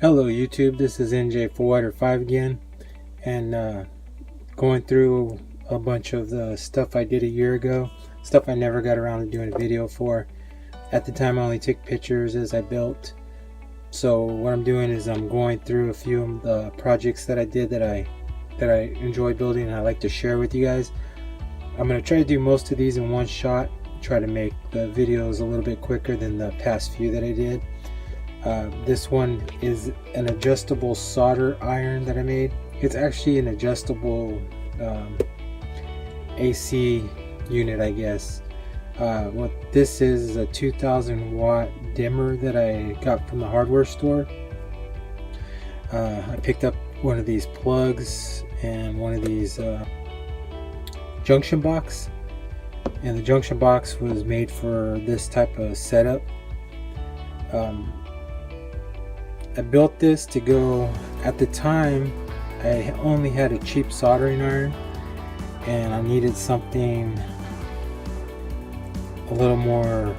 Hello YouTube, this is NJ4Wider5 again, and going through a bunch of the stuff I did a year ago, stuff I never got around to doing a video for. At the time I only took pictures as I built, so what I'm doing is I'm going through a few of the projects that I did that I enjoy building and I like to share with you guys. I'm going to try to do most of these in one shot, try to make the videos a little bit quicker than the past few that I did. This one is an adjustable solder iron that I made. It's actually an adjustable AC unit, I guess. What this is a 2000 watt dimmer that I got from the hardware store. I picked up one of these plugs and one of these junction box, and the junction box was made for this type of setup. I built this to go, at the time I only had a cheap soldering iron and I needed something a little more,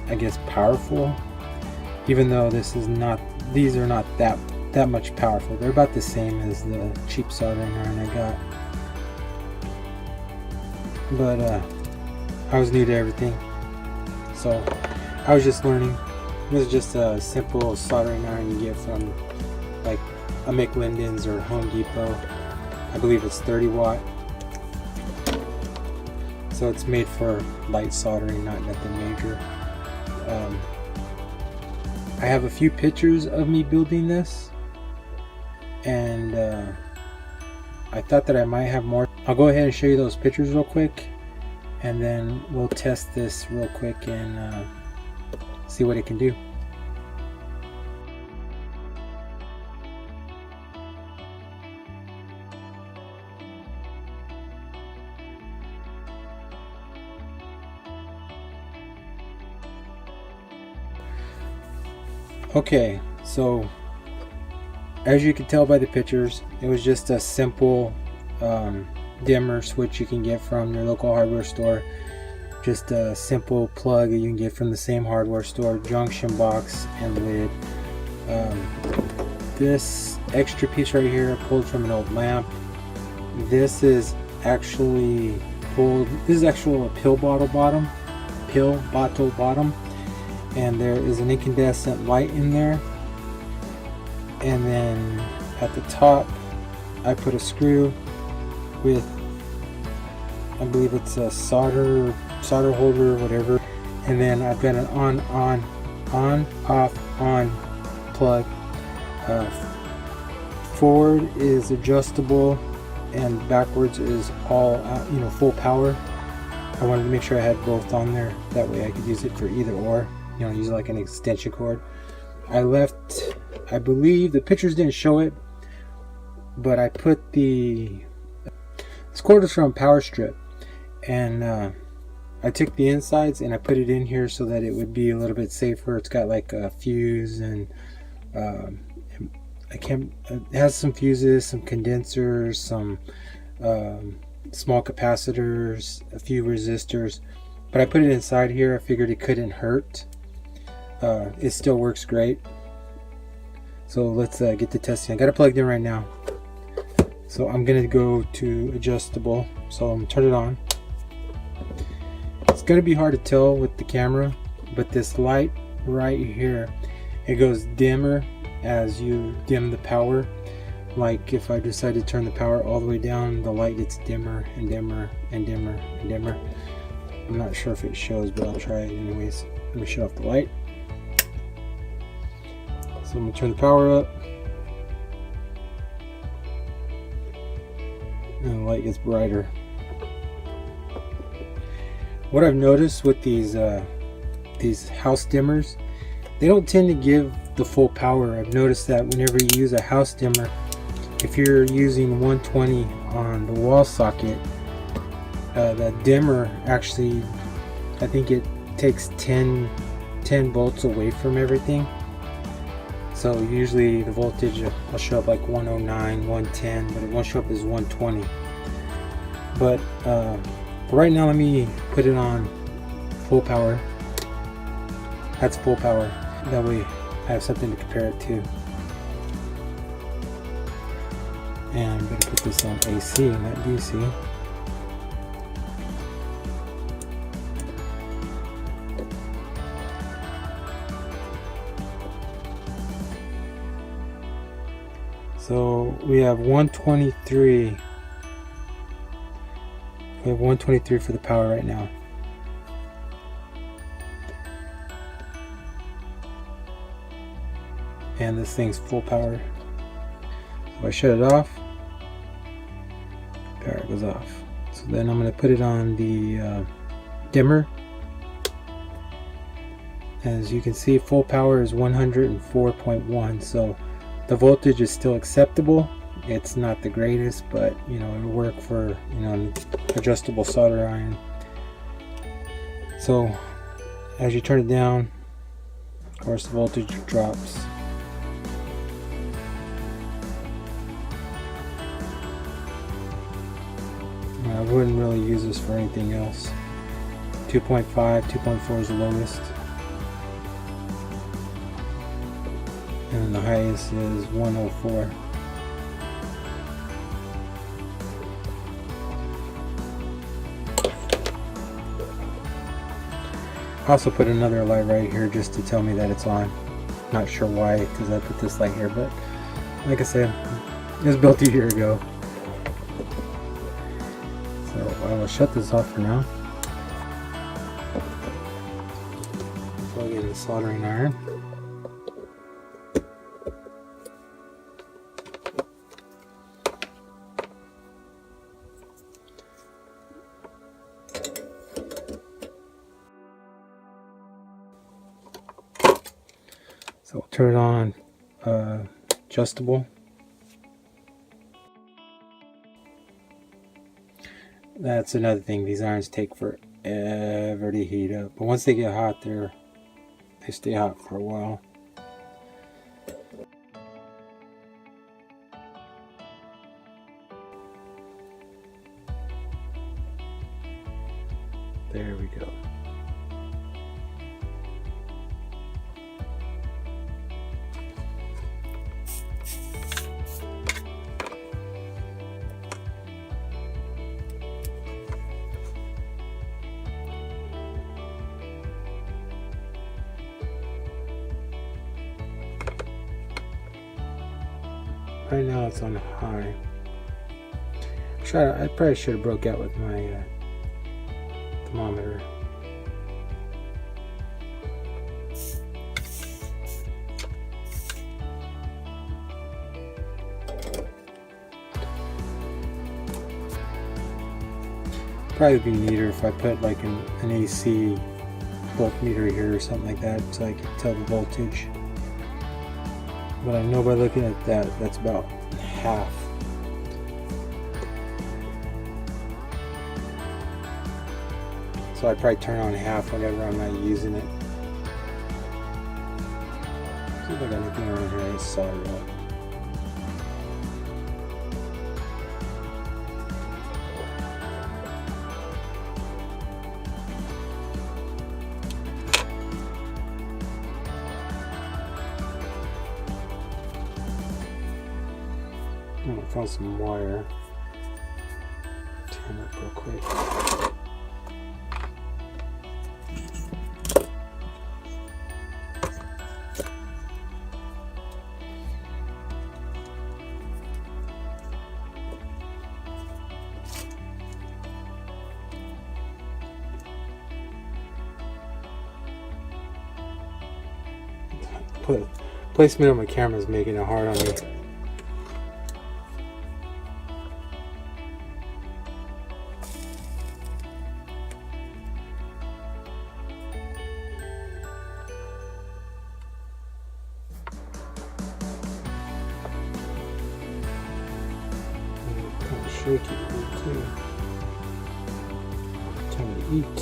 I guess, powerful, even though these are not that much powerful. They're about the same as the cheap soldering iron I got, but I was new to everything, so I was just learning. This is just a simple soldering iron you get from like a McLinden's or Home Depot. I believe it's 30 watt. So it's made for light soldering, not nothing major. I have a few pictures of me building this, and I thought that I might have more. I'll go ahead and show you those pictures real quick, and then we'll test this real quick and see what it can do. Okay, so as you can tell by the pictures, it was just a simple dimmer switch you can get from your local hardware store. Just a simple plug that you can get from the same hardware store, junction box and lid. This extra piece right here I pulled from an old lamp. This is actually actual pill bottle bottom, and there is an incandescent light in there. And then at the top I put a screw with, I believe it's a solder holder or whatever, and then I've got an on plug. Forward is adjustable and backwards is all out, full power. I wanted to make sure I had both on there, that way I could use it for either or, use it like an extension cord. I believe the pictures didn't show it, but I put this cord is from Power Strip, and I took the insides and I put it in here so that it would be a little bit safer. It's got like a fuse, and it has some fuses, some condensers, some small capacitors, a few resistors, but I put it inside here. I figured it couldn't hurt. It still works great. So let's get to testing. I got it plugged in right now. So I'm gonna go to adjustable. So I'm gonna turn it on. It's gonna be hard to tell with the camera, but this light right here, it goes dimmer as you dim the power. Like if I decide to turn the power all the way down, the light gets dimmer and dimmer and dimmer and dimmer. I'm not sure if it shows, but I'll try it anyways. Let me shut off the light. So I'm gonna turn the power up, and the light gets brighter. What I've noticed with these house dimmers, they don't tend to give the full power. I've noticed that whenever you use a house dimmer, if you're using 120 on the wall socket, the dimmer actually, I think it takes 10 volts away from everything. So usually the voltage will show up like 109, 110, but it won't show up as 120. But right now, let me put it on full power. That's full power. That way I have something to compare it to. And I'm going to put this on AC, not DC. So we have 123. We have 123 for the power right now. And this thing's full power. So if I shut it off, power goes off. So then I'm going to put it on the dimmer. As you can see, full power is 104.1. So the voltage is still acceptable. It's not the greatest, but you know, it'll work for, you know, an adjustable solder iron. So as you turn it down, of course the voltage drops. I wouldn't really use this for anything else. 2.5, 2.4 is the lowest. And the highest is 104. I also put another light right here just to tell me that it's on. Not sure why, because I put this light here, but like I said, it was built a year ago. So I will shut this off for now. Plug in the soldering iron. So we'll turn it on adjustable. That's another thing, these irons take forever to heat up, but once they get hot, they stay hot for a while. There we go. Right now it's on high. I probably should have broke out with my thermometer. Probably be neater if I put like an AC voltmeter here or something like that, so I could tell the voltage. But I know by looking at that, that's about half. So I'd probably turn on half whenever I'm not using it. See if I got anything around here that's soldered up. I found some wire. Turn it real quick. Placement of my camera is making it hard on me. Shaky too. Time to eat.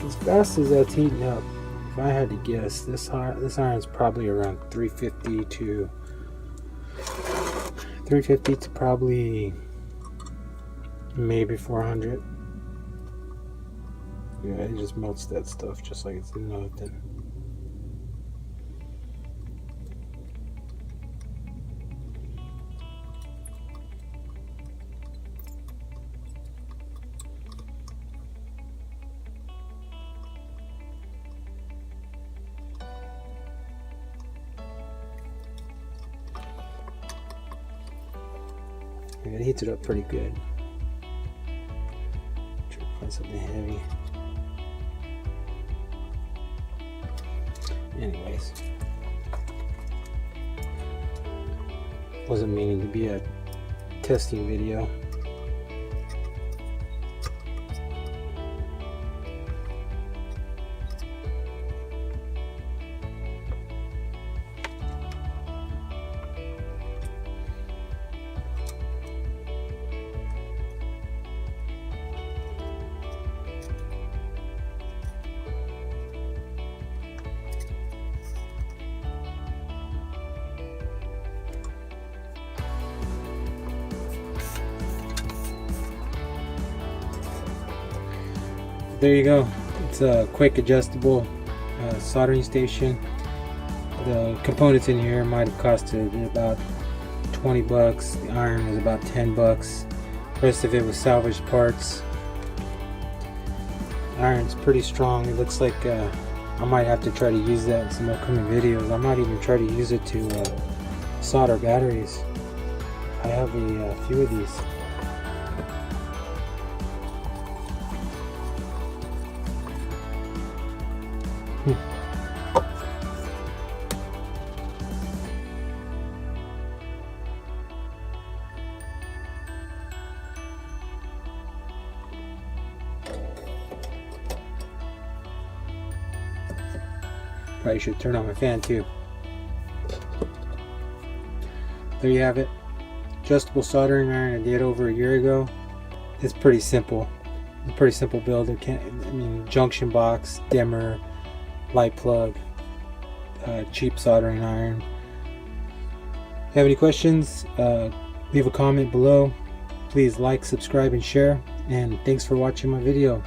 as fast as that's heating up, if I had to guess, this iron's probably around 350 to probably maybe 400. Yeah, it just melts that stuff just like it's nothing. Yeah, it heats it up pretty good. Try to find something heavy. Anyways, wasn't meaning to be a testing video. There you go. It's a quick adjustable soldering station. The components in here might have costed about 20 bucks. The iron was about 10 bucks. The rest of it was salvaged parts. Iron's pretty strong. It looks like I might have to try to use that in some upcoming videos. I might even try to use it to solder batteries. I have a few of these. Probably should turn on my fan too. There you have it. Adjustable soldering iron I did over a year ago. It's pretty simple. It's a pretty simple build. Junction box, dimmer, light plug, cheap soldering iron. If you have any questions, leave a comment below. Please like, subscribe, and share. And thanks for watching my video.